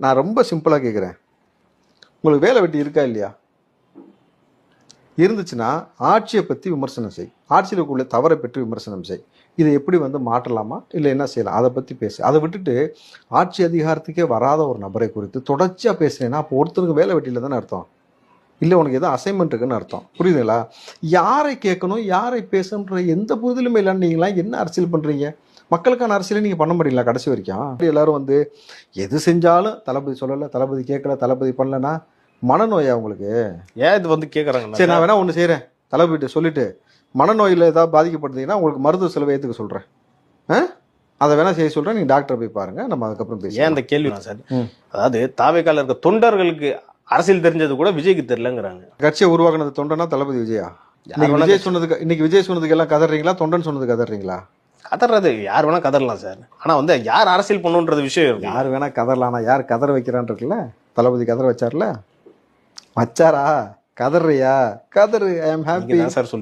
நான் ரொம்ப சிம்பிளாக கேட்குறேன், உங்களுக்கு வேலை வெட்டி இருக்கா இல்லையா? இருந்துச்சுன்னா ஆட்சியை பற்றி விமர்சனம் செய், ஆட்சியிலுக்குள்ள தவறை பற்றி விமர்சனம் செய். இதை எப்படி மாற்றலாமா இல்லை என்ன செய்யலாம் அதை பற்றி பேசு. அதை விட்டுட்டு ஆட்சி அதிகாரத்துக்கே வராத ஒரு நபரை குறித்து தொடர்ச்சியாக பேசுனேன்னா அப்போ ஒருத்தருக்கு வேலை வெட்டியில் தானே அர்த்தம், இல்லை உனக்கு எதோ அசைன்மெண்ட் இருக்குன்னு அர்த்தம். புரியுதுங்களா? யாரை கேட்கணும் யாரை பேசணுன்ற எந்த புரிதலுமே இல்லைன்னு நீங்களாம் என்ன அரசியல் பண்ணுறீங்க? மக்களுக்கான அரசியலை நீங்கள் பண்ண முடியல கடைசி வரைக்கும். எல்லாரும் எது செஞ்சாலும் தளபதி சொல்லலை, தளபதி கேட்கல, தளபதி பண்ணலன்னா மனநோயா உங்களுக்கு? ஏன் இது கேட்குறாங்க? சரி, நான் வேணா ஒன்று செய்கிறேன், தளபதிட்ட சொல்லிட்டு மனநோயில் ஏதாவது பாதிக்கப்படுறீங்கன்னா உங்களுக்கு மருத்துவ செலவை ஏற்றுக்க சொல்கிறேன், அதை வேணா செய்ய சொல்கிறேன், நீங்கள் டாக்டரை போய் பாருங்கள், நம்ம அதுக்கப்புறம் பேச. ஏன் இந்த கேள்வி சார், அதாவது தாவேக்கால இருக்க தொண்டர்களுக்கு அரசியல் தெரிஞ்சது கூட விஜய்க்கு தெரியலங்கிறாங்க. கட்சியை உருவாக்குனது தொண்டனா தளபதி விஜயா? இன்னைக்கு விஜய் சொன்னதுக்கு எல்லாம் கதறீங்களா, தொண்டன் சொன்னது கதறீங்களா? கதறது யார் வேணா கதறலாம் சார், ஆனா யார் அரசியல் பண்ணுன்றது விஷயம் இருக்கு. யார் வேணா கதறலாம்னா யார் கதற வைக்கிறான் இருக்குல்ல, தளபதி கதற வச்சார்ல, வச்சாரா? கதறியா? கதறு, ஐ அம் ஹாப்பி சார்.